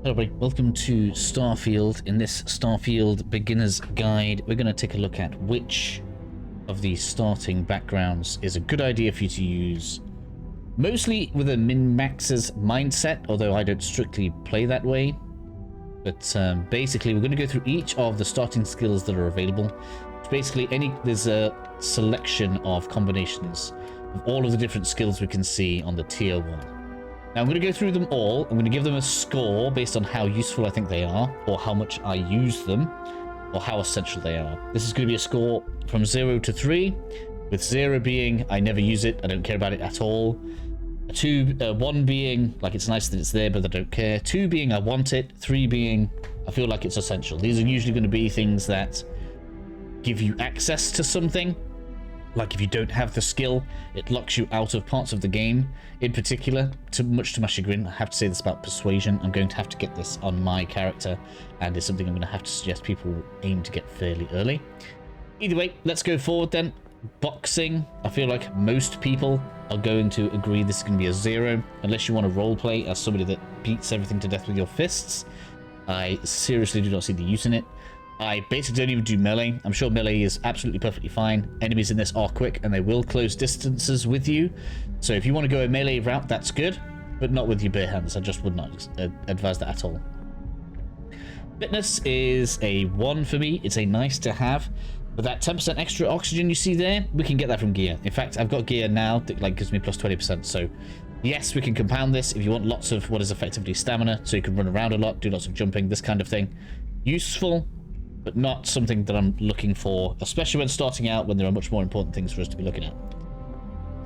Hello everybody, welcome to Starfield. In this Starfield beginner's guide, we're going to take a look at which of the starting backgrounds is a good idea for you to use. Mostly with a min-max's mindset, although I don't strictly play that way. But basically, we're going to go through each of the starting skills that are available. So basically, there's a selection of combinations of all of the different skills we can see on the tier 1. Now I'm going to go through them all. I'm going to give them a score based on how useful I think they are, or how much I use them, or how essential they are. This is going to be a score from 0 to 3, with 0 being I never use it, I don't care about it at all. 1 being like it's nice that it's there, but I don't care. 2 being I want it. 3 being I feel like it's essential. These are usually going to be things that give you access to something. Like if you don't have the skill, it locks you out of parts of the game. In particular, much to my chagrin, I have to say this about persuasion. I'm going to have to get this on my character, and it's something I'm going to have to suggest people aim to get fairly early. Either way, let's go forward then. Boxing, I feel like most people are going to agree this is going to be a 0, unless you want to roleplay as somebody that beats everything to death with your fists. I seriously do not see the use in it. I basically don't even do melee. I'm sure melee is absolutely perfectly fine. Enemies in this are quick and they will close distances with you. So if you want to go a melee route, that's good, but not with your bare hands. I just would not advise that at all. Fitness is a 1 for me. It's a nice to have. But that 10% extra oxygen you see there, we can get that from gear. In fact, I've got gear now that like gives me plus 20%. So yes, we can compound this if you want lots of what is effectively stamina, so you can run around a lot, do lots of jumping, this kind of thing. Useful, but not something that I'm looking for, especially when starting out, when there are much more important things for us to be looking at.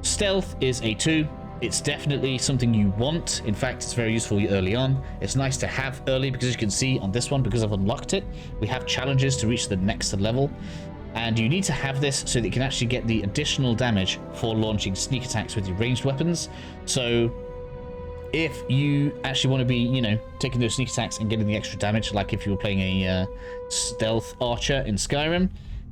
Stealth is a 2. It's definitely something you want. In fact, it's very useful early on. It's nice to have early because you can see on this one, because I've unlocked it, we have challenges to reach the next level. And you need to have this so that you can actually get the additional damage for launching sneak attacks with your ranged weapons. So if you actually want to be, you know, taking those sneak attacks and getting the extra damage, like if you were playing a stealth archer in Skyrim,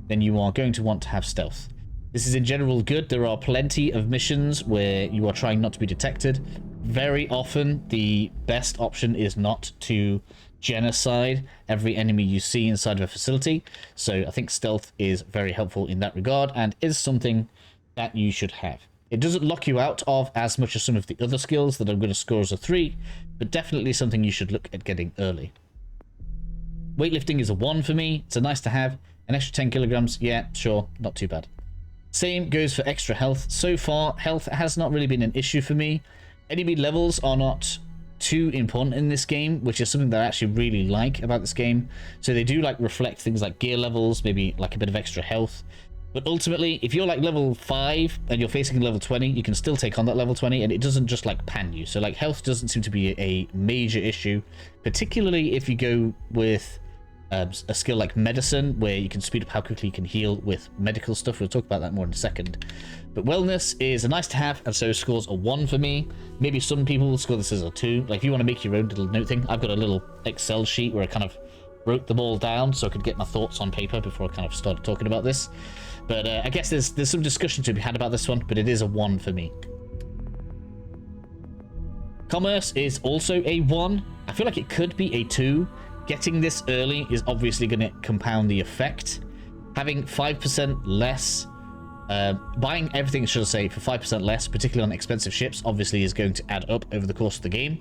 then you are going to want to have stealth. This is in general good. There are plenty of missions where you are trying not to be detected. Very often, the best option is not to genocide every enemy you see inside of a facility. So I think stealth is very helpful in that regard and is something that you should have. It doesn't lock you out of as much as some of the other skills that I'm going to score as a 3, but definitely something you should look at getting early. Weightlifting is a 1 for me. It's a nice to have. An extra 10 kilograms, yeah, sure, not too bad. Same goes for extra health. So far, health has not really been an issue for me. Enemy levels are not too important in this game, which is something that I actually really like about this game. So they do like reflect things like gear levels, maybe like a bit of extra health. But ultimately, if you're like level 5 and you're facing level 20, you can still take on that level 20 and it doesn't just like pan you. So like health doesn't seem to be a major issue, particularly if you go with a skill like medicine, where you can speed up how quickly you can heal with medical stuff. We'll talk about that more in a second. But wellness is a nice to have, and so scores a 1 for me. Maybe some people will score this as a 2. Like if you want to make your own little note thing, I've got a little Excel sheet where I kind of wrote them all down so I could get my thoughts on paper before I kind of started talking about this. But I guess there's some discussion to be had about this one, but it is a 1 for me. Commerce is also a 1. I feel like it could be a 2. Getting this early is obviously going to compound the effect. Having 5% less, buying everything, should I say, for 5% less, particularly on expensive ships, obviously is going to add up over the course of the game.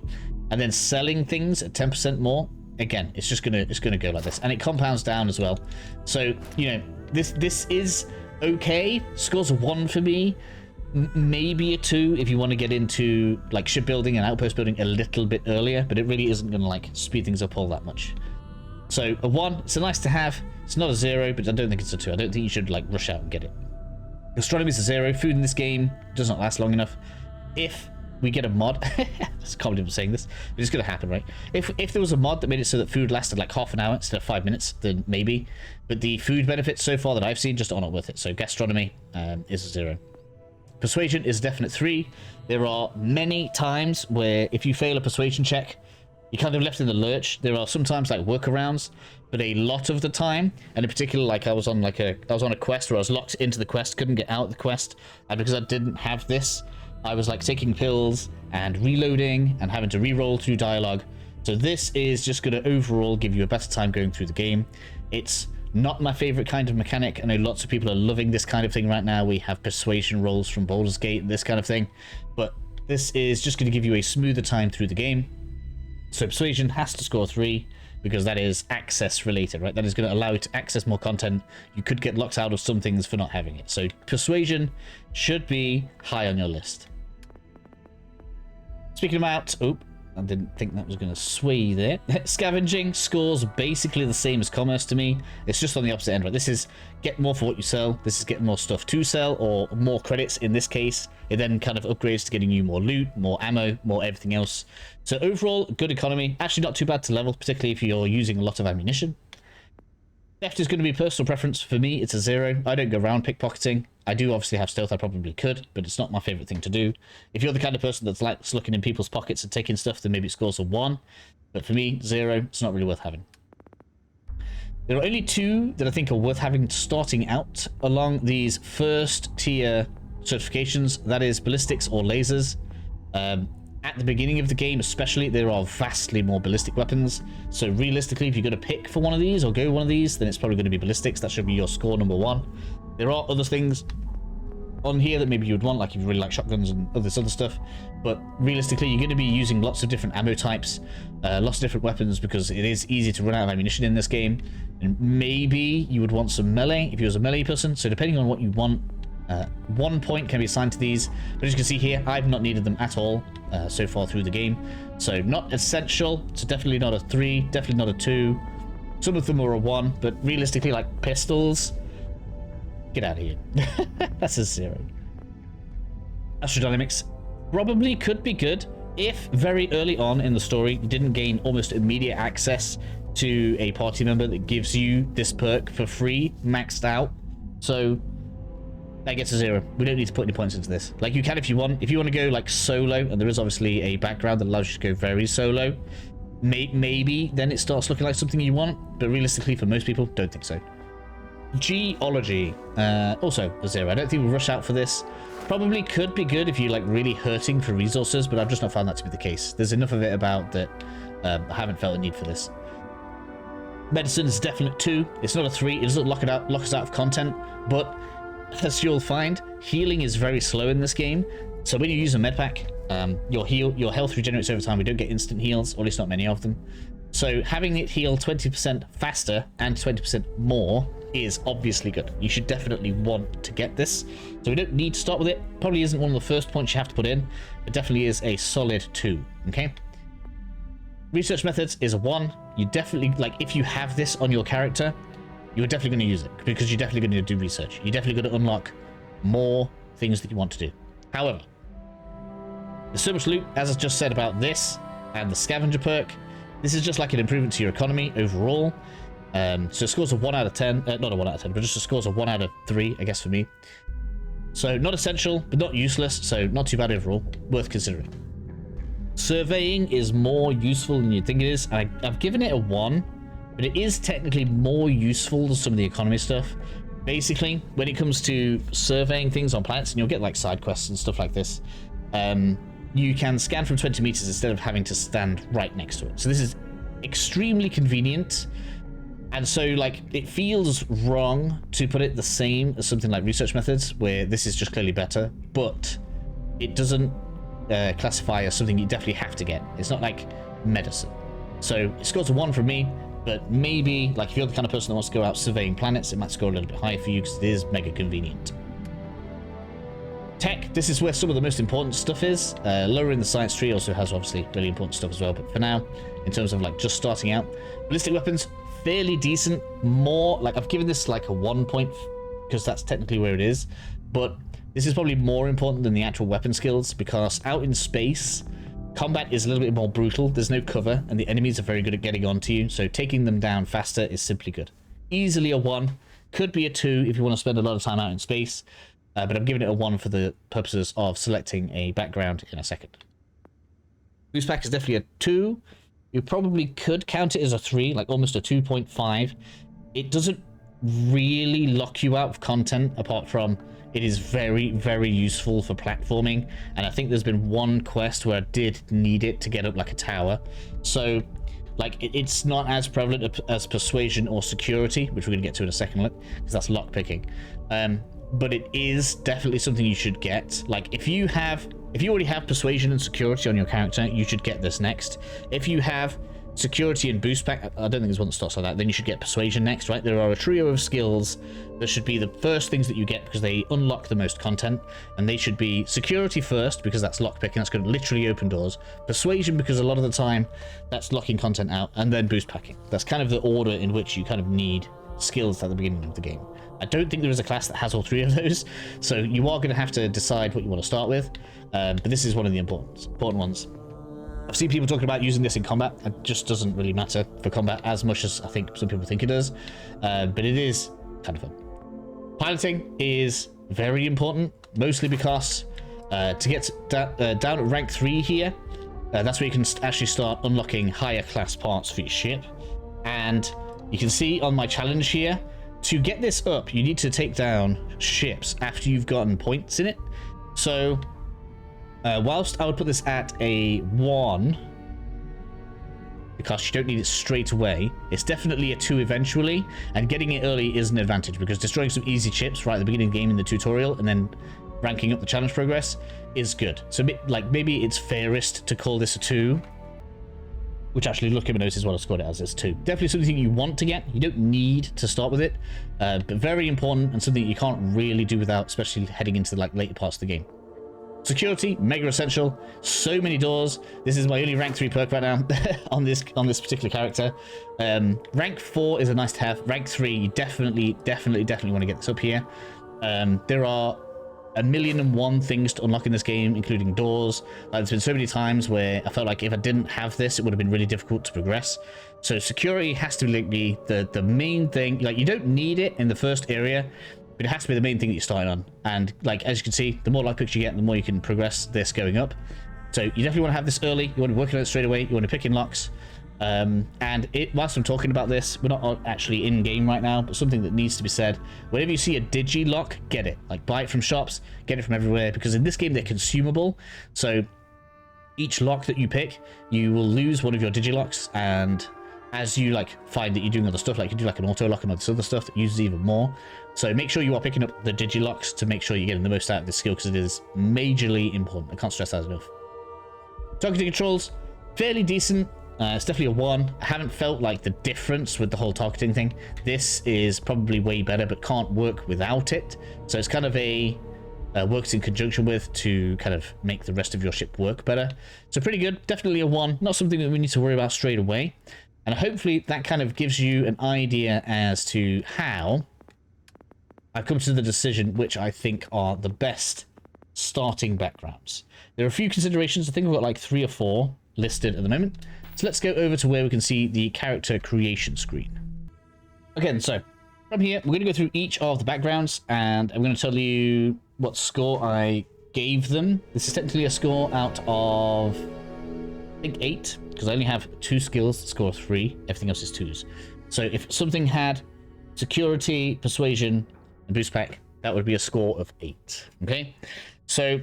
And then selling things at 10% more, again, it's gonna go like this, and it compounds down as well. So you know, this is okay. Scores a 1 for me. Maybe a 2 if you want to get into like shipbuilding and outpost building a little bit earlier, but it really isn't going to like speed things up all that much. So a 1, it's a nice to have. It's not a 0, but I don't think it's a 2. I don't think you should like rush out and get it. Astronomy is a 0. Food in this game does not last long enough. If we get a mod, I can't believe I'm saying this, but it's going to happen, right? If there was a mod that made it so that food lasted like half an hour instead of 5 minutes, then maybe. But the food benefits so far that I've seen just are not worth it. So gastronomy is a 0. Persuasion is a definite 3. There are many times where if you fail a persuasion check, you're kind of left in the lurch. There are sometimes like workarounds, but a lot of the time, and in particular, like I was on a quest where I was locked into the quest, couldn't get out of the quest, and because I didn't have this, I was like taking pills and reloading and having to re-roll through dialogue So this is just going to overall give you a better time going through the game. It's not my favorite kind of mechanic. I know lots of people are loving this kind of thing right now. We have persuasion rolls from Baldur's Gate, this kind of thing. But this is just going to give you a smoother time through the game. So persuasion has to score 3 because that is access related, right? That is going to allow you to access more content. You could get locked out of some things for not having it. So persuasion should be high on your list. Speaking about, I didn't think that was going to sway there. Scavenging scores basically the same as commerce to me. It's just on the opposite end, right? This is get more for what you sell. This is get more stuff to sell, or more credits in this case. It then kind of upgrades to getting you more loot, more ammo, more everything else. So overall, good economy. Actually not too bad to level, particularly if you're using a lot of ammunition. Theft is going to be personal preference. For me, it's a 0. I don't go around pickpocketing. I do obviously have stealth, I probably could, but it's not my favorite thing to do. If you're the kind of person that's likes looking in people's pockets and taking stuff, then maybe it scores a 1. But for me, 0, it's not really worth having. There are only 2 that I think are worth having starting out along these first tier certifications. That is ballistics or lasers. At the beginning of the game especially, there are vastly more ballistic weapons. So realistically, if you're going to pick for one of these or go one of these, then it's probably going to be ballistics. That should be your score number 1. There are other things on here that maybe you would want, like if you really like shotguns and all this other stuff. But realistically, you're going to be using lots of different ammo types, lots of different weapons, because it is easy to run out of ammunition in this game. And maybe you would want some melee if you was a melee person. So depending on what you want, 1 point can be assigned to these. But as you can see here, I've not needed them at all so far through the game. So not essential. So definitely not a 3, definitely not a 2. Some of them are a 1, but realistically, like pistols, get out of here. That's a 0. Astrodynamics probably could be good if very early on in the story you didn't gain almost immediate access to a party member that gives you this perk for free, maxed out. So that gets a 0. We don't need to put any points into this. Like, you can if you want. If you want to go like solo, and there is obviously a background that allows you to go very solo, maybe then it starts looking like something you want. But realistically, for most people, don't think so. Geology, also a 0. I don't think we'll rush out for this. Probably could be good if you're like really hurting for resources, but I've just not found that to be the case. There's enough of it about that I haven't felt a need for this. Medicine is definite 2. It's not a 3. It doesn't lock us out of content, but as you'll find, healing is very slow in this game. So when you use a med pack, your health regenerates over time. We don't get instant heals, or at least not many of them. So having it heal 20% faster and 20% more is obviously good. You should definitely want to get this. So we don't need to start with it. Probably isn't one of the first points you have to put in. It definitely is a solid 2. Okay. Research methods is a 1. You definitely, like, if you have this on your character, you're definitely going to use it because you're definitely going to do research. You're definitely going to unlock more things that you want to do. However, there's so much loot, as I just said about this and the scavenger perk. This is just like an improvement to your economy overall. So it scores a 1 out of 10. Not a 1 out of 10, but just scores a 1 out of 3, I guess, for me. So not essential, but not useless. So not too bad overall. Worth considering. Surveying is more useful than you'd think it is. I've given it a 1. But it is technically more useful than some of the economy stuff. Basically, when it comes to surveying things on planets, and you'll get like side quests and stuff like this, you can scan from 20 meters instead of having to stand right next to it. So this is extremely convenient. And so, like, it feels wrong to put it the same as something like research methods, where this is just clearly better, but it doesn't classify as something you definitely have to get. It's not like medicine. So it scores a 1 from me. But maybe, like, if you're the kind of person that wants to go out surveying planets, it might score a little bit higher for you because it is mega convenient. Tech, this is where some of the most important stuff is. Lower in the science tree also has obviously really important stuff as well. But for now, in terms of like just starting out, ballistic weapons, fairly decent. More, like, I've given this like a 1 point because that's technically where it is. But this is probably more important than the actual weapon skills because out in space, combat is a little bit more brutal. There's no cover, and the enemies are very good at getting onto you, so taking them down faster is simply good. Easily a 1. Could be a 2 if you want to spend a lot of time out in space, but I'm giving it a 1 for the purposes of selecting a background in a second. Boost pack is definitely a 2. You probably could count it as a 3, like almost a 2.5. It doesn't really lock you out of content, apart from It is very, very useful for platforming, and I think there's been one quest where I did need it to get up like a tower. So like it's not as prevalent as persuasion or security, which we're going to get to in a second, look, because that's lockpicking. But it is definitely something you should get. Like if you already have persuasion and security on your character, you should get this next. If you have security and boost pack, I don't think there's one that starts like that, then you should get persuasion next, right? There are a trio of skills that should be the first things that you get because they unlock the most content, and they should be security first because that's lockpicking, that's going to literally open doors, persuasion because a lot of the time that's locking content out, and then boost packing. That's kind of the order in which you kind of need skills at the beginning of the game. I don't think there is a class that has all three of those, so you are going to have to decide what you want to start with, but this is one of the important ones. I've seen people talking about using this in combat. It just doesn't really matter for combat as much as I think some people think it does, but it is kind of fun. Piloting is very important, mostly because to get down at rank 3 here, that's where you can actually start unlocking higher class parts for your ship. And you can see on my challenge here, to get this up, you need to take down ships after you've gotten points in it. So whilst I would put this at a 1, because you don't need it straight away, it's definitely a 2 eventually, and getting it early is an advantage because destroying some easy ships right at the beginning of the game in the tutorial and then ranking up the challenge progress is good. So like maybe it's fairest to call this a 2, which actually looking at my notes is what I scored it as. It's 2. Definitely something you want to get. You don't need to start with it, but very important and something you can't really do without, especially heading into the later parts of the game. Security, mega essential. So many doors. This is my only rank 3 perk right now on this particular character. Rank 4 is a nice to have. Rank 3, you definitely want to get this up here. There are 1,000,001 things to unlock in this game, including doors. There's been so many times where I felt like if I didn't have this, it would have been really difficult to progress. So security has to be the main thing. Like, you don't need it in the first area, but it has to be the main thing that you're starting on. And like, as you can see, the more lockpicks you get, the more you can progress this going up. So you definitely want to have this early. You want to work on it straight away. You want to pick in locks. And whilst I'm talking about this, we're not actually in game right now, but something that needs to be said: whenever you see a digi lock, get it. Like, buy it from shops, get it from everywhere, because in this game they're consumable. So each lock that you pick, you will lose one of your digilocks, and as you like find that you're doing other stuff, like you do like an auto lock and all this other stuff that uses even more. So make sure you are picking up the digilocks to make sure you're getting the most out of this skill, because it is majorly important. I can't stress that enough. Targeting controls, fairly decent. It's definitely a 1. I haven't felt like the difference with the whole targeting thing. This is probably way better, but can't work without it. So it's kind of works in conjunction with to kind of make the rest of your ship work better. So pretty good. Definitely a 1. Not something that we need to worry about straight away. And hopefully that kind of gives you an idea as to how I've come to the decision which I think are the best starting backgrounds. There are a few considerations. I think I've got like 3 or 4 listed at the moment. So let's go over to where we can see the character creation screen. Again, so from here, we're going to go through each of the backgrounds, and I'm going to tell you what score I gave them. This is technically a score out of, I think, 8, because I only have 2 skills, score 3, everything else is 2s. So if something had security, persuasion, and boost pack, that would be a score of 8. Okay, so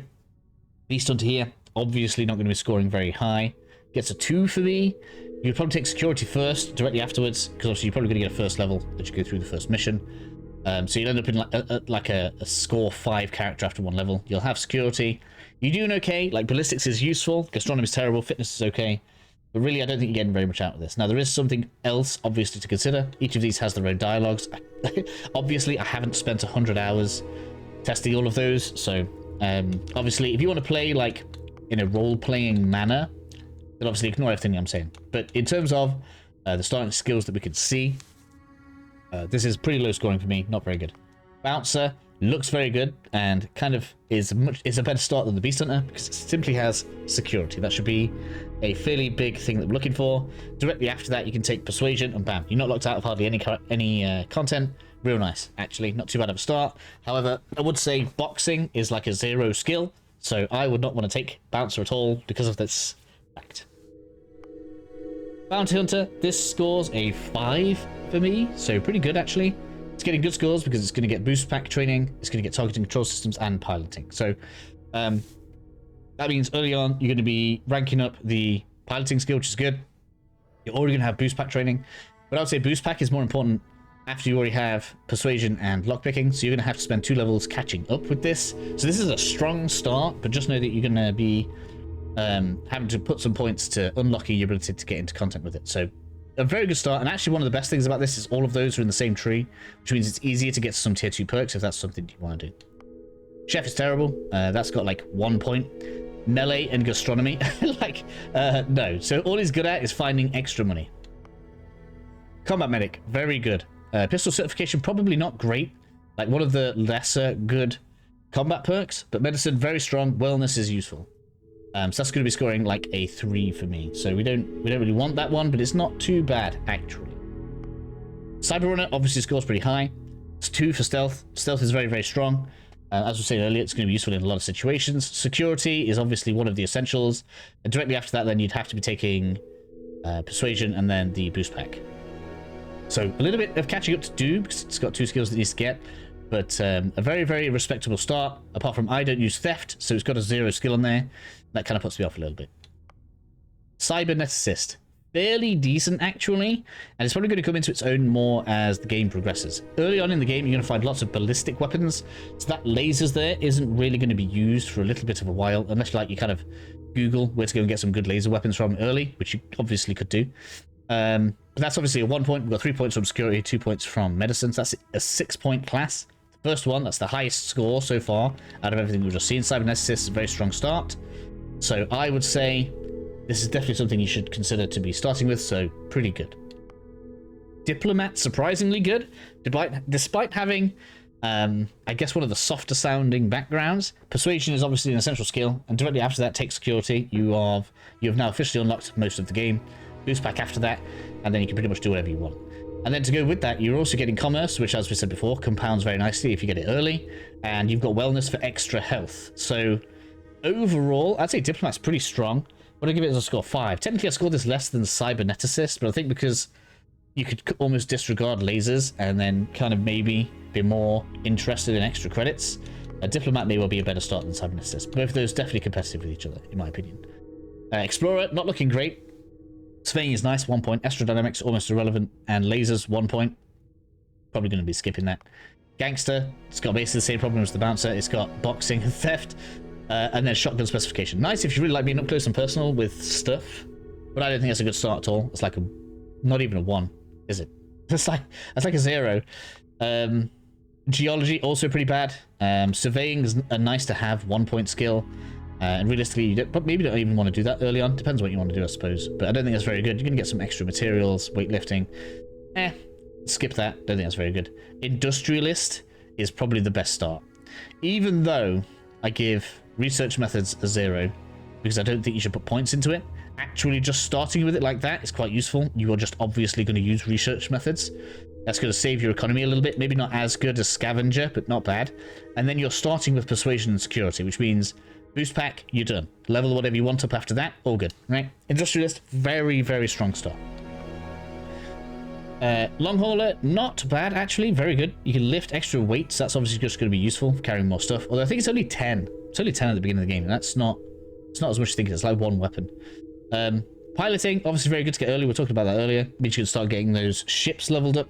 beast hunter here, obviously not going to be scoring very high. Gets a 2 for me. You'd probably take security first, directly afterwards, because obviously you're probably going to get a first level that you go through the first mission. So you'll end up in like a score 5 character after 1 level. You'll have security. You're doing okay. Like, ballistics is useful, gastronomy is terrible, fitness is okay, but really I don't think you're getting very much out of this. Now, there is something else obviously to consider. Each of these has their own dialogues. Obviously I haven't spent 100 hours testing all of those, so obviously if you want to play like in a role-playing manner, then obviously ignore everything I'm saying. But in terms of the starting skills that we can see, this is pretty low scoring for me, not very good. Bouncer looks very good and kind of is a better start than the Beast Hunter because it simply has security. That should be a fairly big thing that we're looking for. Directly after that, you can take Persuasion and bam, you're not locked out of hardly any content. Real nice, actually, not too bad of a start. However, I would say Boxing is like a 0 skill, so I would not want to take Bouncer at all because of this fact. Bounty Hunter, this scores a 5 for me, so pretty good actually. It's getting good scores because it's going to get boost pack training, it's going to get targeting control systems and piloting. So that means early on you're going to be ranking up the piloting skill, which is good. You're already going to have boost pack training, but I would say boost pack is more important after you already have persuasion and lockpicking. So you're going to have to spend 2 levels catching up with this. So this is a strong start, but just know that you're going to be having to put some points to unlocking your ability to get into content with it. So a very good start, and actually one of the best things about this is all of those are in the same tree, which means it's easier to get some tier 2 perks if that's something you want to do. Chef is terrible. That's got like 1 point. Melee and gastronomy, like, no. So all he's good at is finding extra money. Combat medic, very good. Pistol certification, probably not great. Like one of the lesser good combat perks, but medicine, very strong. Wellness is useful. So that's going to be scoring like a 3 for me. So we don't really want that one, but it's not too bad actually. Cyber runner obviously scores pretty high. It's 2 for stealth. Stealth is very, very strong. As we said earlier, it's going to be useful in a lot of situations. Security is obviously one of the essentials. And directly after that, then you'd have to be taking persuasion and then the boost pack. So a little bit of catching up to do because it's got 2 skills that it needs to get. But a very, very respectable start. Apart from I don't use theft, so it's got a 0 skill in there. That kind of puts me off a little bit. Cyberneticist. Fairly decent, actually. And it's probably going to come into its own more as the game progresses. Early on in the game, you're going to find lots of ballistic weapons. So that lasers there isn't really going to be used for a little bit of a while. Unless you kind of Google where to go and get some good laser weapons from early, which you obviously could do. But that's obviously a 1 point. We've got 3 points from security, 2 points from medicine. So that's a 6-point class. The first one, that's the highest score so far out of everything we've just seen. Cyberneticist is a very strong start. So I would say this is definitely something you should consider to be starting with, so pretty good. Diplomat, surprisingly good, despite having, I guess, one of the softer sounding backgrounds. Persuasion is obviously an essential skill, and directly after that, take security. You have now officially unlocked most of the game. Boost pack after that, and then you can pretty much do whatever you want. And then to go with that, you're also getting commerce, which, as we said before, compounds very nicely if you get it early, and you've got wellness for extra health. So overall, I'd say Diplomat's pretty strong. But I give it as a score 5. Technically, I scored this less than Cyberneticist, but I think because you could almost disregard lasers and then kind of maybe be more interested in extra credits, a Diplomat may well be a better start than Cyberneticist. Both of those definitely competitive with each other, in my opinion. Explorer, not looking great. Surveying is nice, 1 point. Astrodynamics, almost irrelevant. And lasers, 1 point. Probably going to be skipping that. Gangster, it's got basically the same problem as the Bouncer. It's got boxing and theft. And then shotgun specification. Nice if you really like being up close and personal with stuff, but I don't think that's a good start at all. It's like not even a 1, is it? That's like a 0. Geology also pretty bad. Surveying is a nice to have 1 point skill, and realistically, but maybe you don't even want to do that early on. Depends what you want to do, I suppose. But I don't think that's very good. You're gonna get some extra materials, weightlifting. Skip that. Don't think that's very good. Industrialist is probably the best start, even though I give research methods a 0 because I don't think you should put points into it. Actually, just starting with it like that is quite useful. You are just obviously going to use research methods. That's going to save your economy a little bit. Maybe not as good as scavenger, but not bad. And then you're starting with persuasion and security, which means boost pack, you're done. Level whatever you want up after that, all good, right? Industrialist, very, very strong start. Long hauler, not bad actually, very good. You can lift extra weights. That's obviously just going to be useful for carrying more stuff. Although I think it's only 10. It's only 10 at the beginning of the game, and it's not as much as you think. It's like 1 weapon. Piloting, obviously very good to get early. We were talking about that earlier. It means you can start getting those ships leveled up,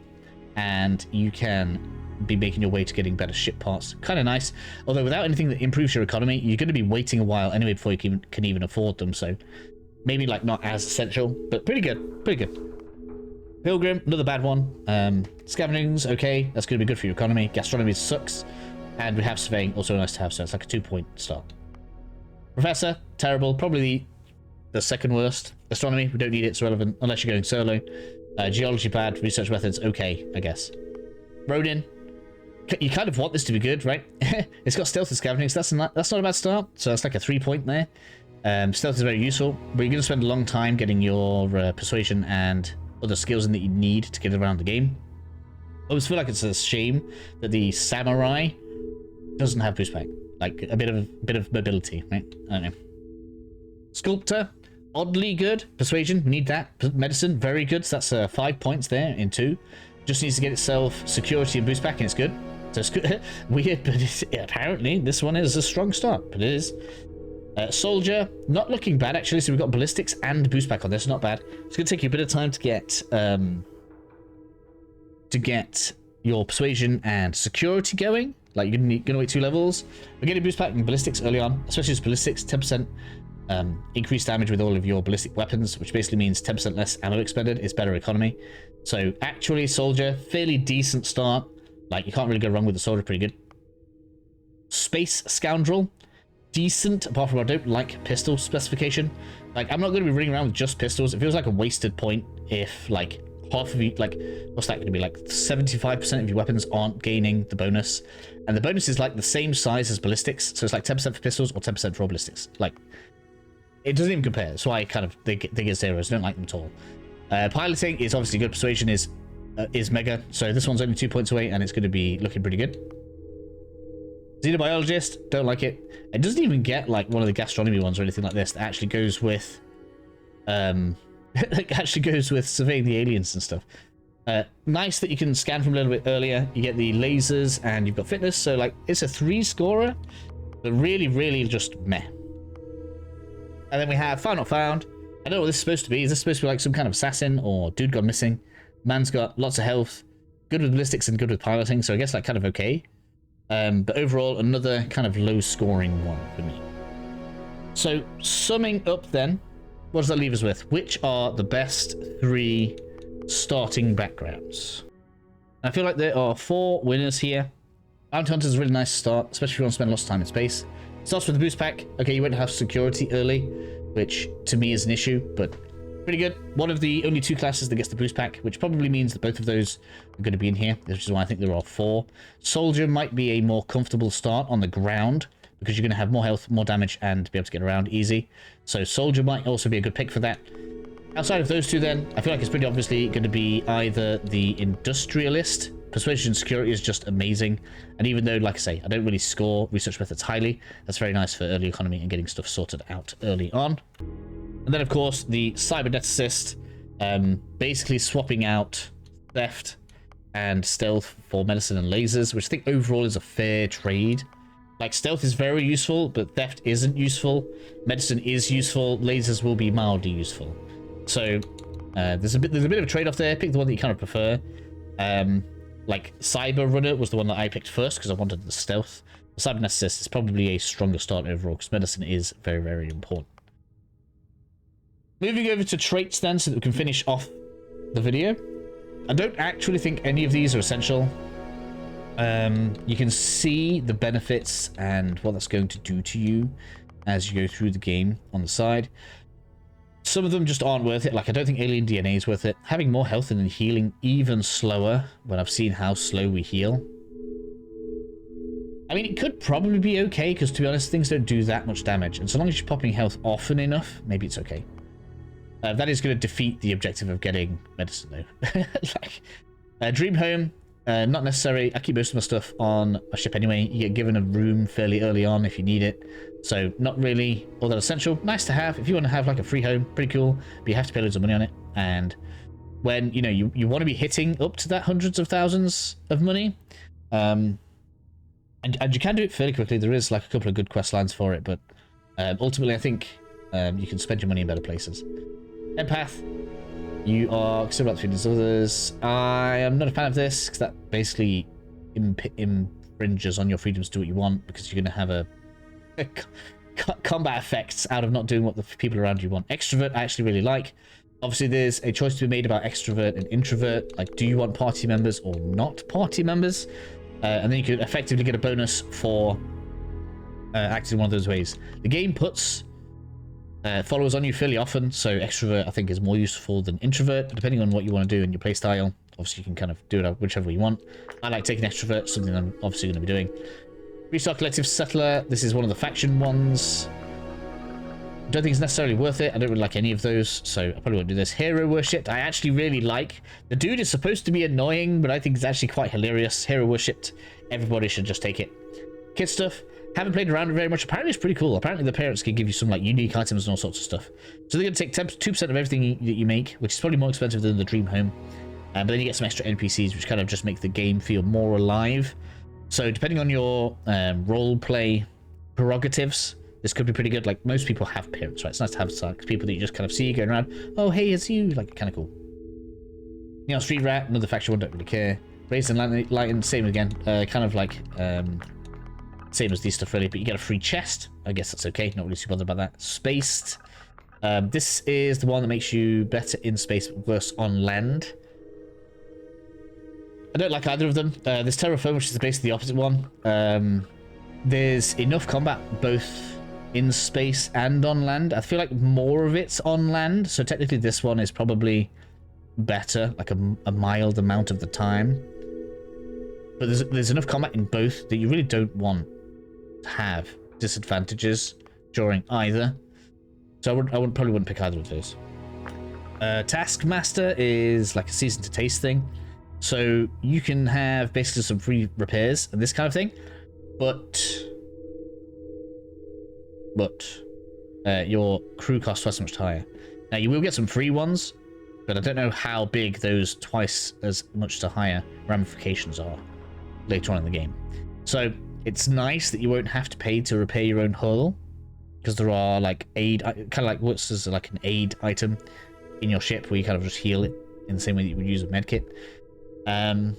and you can be making your way to getting better ship parts. Kind of nice. Although without anything that improves your economy, you're going to be waiting a while anyway before you can even afford them. So maybe like not as essential, but pretty good. Pretty good. Pilgrim, another bad one. Scavenging's okay. That's going to be good for your economy. Gastronomy sucks. And we have surveying, also nice to have, so it's like a 2-point start. Professor, terrible. Probably the second worst. Astronomy, we don't need it. It's relevant unless you're going solo. Geology, bad. Research methods, okay, I guess. Ronin, you kind of want this to be good, right? It's got stealth and scavenging, so that's not a bad start. So that's like a 3-point there. Stealth is very useful, but you're going to spend a long time getting your persuasion and other skills in that you need to get around the game. I always feel like it's a shame that the samurai doesn't have boost pack, like a bit of mobility, right? I don't know. Sculptor, oddly good. Persuasion, we need that. Medicine, very good. So that's 5 points there in 2. Just needs to get itself security and boost back, and it's good. So it's good. Weird, but apparently this one is a strong start, but it is. Soldier, not looking bad actually. So we've got ballistics and boost back on this. Not bad. It's going to take you a bit of time to get your persuasion and security going. Like you're going to wait 2 levels. We're getting boost back and ballistics early on, especially as ballistics 10% increased damage with all of your ballistic weapons, which basically means 10% less ammo expended. It's better economy. So actually, soldier, fairly decent start. Like you can't really go wrong with the soldier. Pretty good. Space scoundrel, decent. Apart from I don't like pistol specification. Like I'm not going to be running around with just pistols. It feels like a wasted point if like half of you, like what's that going to be, like 75% of your weapons aren't gaining the bonus, and the bonus is like the same size as ballistics, so it's like 10% for pistols or 10% for all ballistics. Like it doesn't even compare. That's why I kind of they get zeros. I don't like them at all. Piloting is obviously good. Persuasion is mega, so this one's only 2 points away and it's going to be looking pretty good. Xenobiologist, don't like it. It doesn't even get like one of the gastronomy ones or anything like this that actually goes with actually goes with surveying the aliens and stuff. Nice that you can scan from a little bit earlier. You get the lasers and you've got fitness, so like it's a 3 scorer, but really just meh. And then we have Found Not Found. I don't know what this is supposed to be. Is this supposed to be like some kind of assassin or dude gone missing? Man's got lots of health, good with ballistics and good with piloting, so I guess like kind of okay. But overall, another kind of low scoring one for me. So summing up then, what does that leave us with? Which are the best 3 starting backgrounds? I feel like there are 4 winners here. Bounty Hunter is a really nice start, especially if you want to spend lots of time in space. Starts with the boost pack. Okay, you won't have security early, which to me is an issue, but pretty good. One of the only 2 classes that gets the boost pack, which probably means that both of those are going to be in here, which is why I think there are 4. Soldier might be a more comfortable start on the ground, because you're going to have more health, more damage, and be able to get around easy. So Soldier might also be a good pick for that. Outside of those 2 then, I feel like it's pretty obviously going to be either the Industrialist. Persuasion and security is just amazing. And even though, like I say, I don't really score research methods highly, that's very nice for early economy and getting stuff sorted out early on. And then, of course, the Cyberneticist, basically swapping out theft and stealth for medicine and lasers, which I think overall is a fair trade. Like, stealth is very useful, but theft isn't useful. Medicine is useful. Lasers will be mildly useful. So, there's a bit of a trade-off there. Pick the one that you kind of prefer. Like, Cyber Runner was the one that I picked first because I wanted the stealth. The Cyberneticist is probably a stronger start overall because medicine is very important. Moving over to traits then, so that we can finish off the video. I don't actually think any of these are essential. You can see the benefits and what that's going to do to you as you go through the game on the side. Some of them just aren't worth it. Like, I don't think alien DNA is worth it. Having more health and then healing even slower when I've seen how slow we heal. I mean, it could probably be okay, because to be honest, things don't do that much damage. And so long as you're popping health often enough, maybe it's okay. That is going to defeat the objective of getting medicine, though. Like, Dream Home, not necessary. I keep most of my stuff on my ship anyway. You get given a room fairly early on if you need it. So not really all that essential. Nice to have if you want to have like a free home. Pretty cool. But you have to pay loads of money on it. And when, you know, you want to be hitting up to that hundreds of thousands of money. And you can do it fairly quickly. There is like a couple of good quest lines for it. But ultimately, I think you can spend your money in better places. Empath. You are concerned about the feelings of others. I am not a fan of this because that basically infringes on your freedom to do what you want, because you're going to have a combat effects out of not doing what the people around you want. Extrovert, I actually really like. Obviously, there's a choice to be made about extrovert and introvert. Like, do you want party members or not party members? And then you could effectively get a bonus for acting in one of those ways. The game puts followers on you fairly often, so extrovert I think is more useful than introvert, depending on what you want to do in your playstyle. Obviously, you can kind of do it whichever you want. I like taking extrovert, something I'm obviously going to be doing. Restart Collective Settler. This is one of the faction ones. Don't think it's necessarily worth it. I don't really like any of those, so I probably won't do this. Hero Worshipped, I actually really like. The dude is supposed to be annoying, but I think it's actually quite hilarious. Hero Worshipped, everybody should just take it. Kid stuff, haven't played around it very much. Apparently it's pretty cool. Apparently the parents can give you some like unique items and all sorts of stuff. So they're going to take 2% of everything that you make, which is probably more expensive than the Dream Home. But then you get some extra NPCs, which kind of just make the game feel more alive. So depending on your role-play prerogatives, this could be pretty good. Like, most people have parents, right? It's nice to have people that you just kind of see going around. Oh, hey, it's you. Like, kind of cool. You know, Street Rat, another faction one, don't really care. Raised and Lighten, same again. Kind of like, same as these stuff, really. But you get a free chest. I guess that's okay. Not really too bothered about that. Spaced. This is the one that makes you better in space, but worse on land. I don't like either of them. There's Terraform, which is basically the opposite one. There's enough combat both in space and on land. I feel like more of it's on land, so technically this one is probably better, like a mild amount of the time. But there's enough combat in both that you really don't want to have disadvantages during either. So I probably wouldn't pick either of those. Taskmaster is like a season to taste thing. So you can have basically some free repairs and this kind of thing, but your crew costs twice as much higher. Now you will get some free ones, but I don't know how big those twice as much to higher ramifications are later on in the game. So it's nice that you won't have to pay to repair your own hull, because there are like aid, kind of like what's this, like an aid item in your ship where you kind of just heal it in the same way that you would use a medkit. So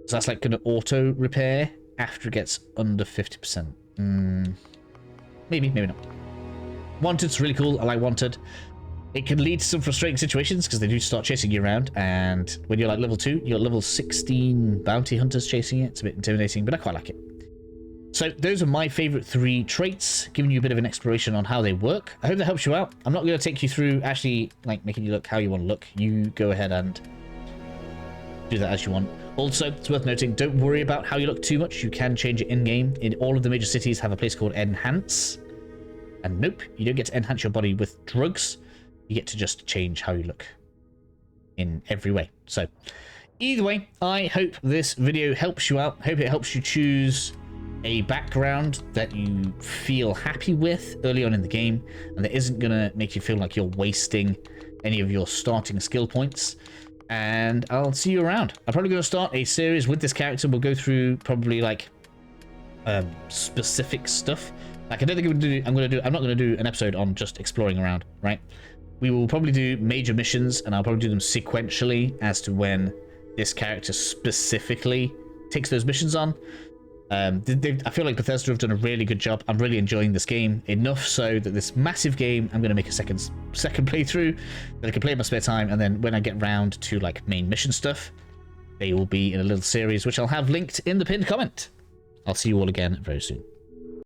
that's like going to auto repair after it gets under 50%. Maybe not. Wanted's really cool. I like Wanted. It can lead to some frustrating situations because they do start chasing you around, and when you're like level 2, you're level 16 bounty hunters chasing you. It's a bit intimidating, but I quite like it. So those are my favorite 3 traits, giving you a bit of an exploration on how they work. I hope that helps you out. I'm not going to take you through actually like making you look how you want to look. You go ahead and do that as you want. Also, it's worth noting, don't worry about how you look too much. You can change it in-game. In all of the major cities have a place called Enhance. And nope, you don't get to enhance your body with drugs. You get to just change how you look in every way. So, either way, I hope this video helps you out. Hope it helps you choose a background that you feel happy with early on in the game, and that isn't going to make you feel like you're wasting any of your starting skill points. And I'll see you around. I'm probably going to start a series with this character. We'll go through probably like specific stuff. Like, I don't think I'm not going to do an episode on just exploring around, right? We will probably do major missions, and I'll probably do them sequentially as to when this character specifically takes those missions on. I feel like Bethesda have done a really good job. I'm really enjoying this game enough so that this massive game, I'm going to make a second playthrough that I can play in my spare time, and then when I get round to like main mission stuff, they will be in a little series which I'll have linked in the pinned comment. I'll see you all again very soon.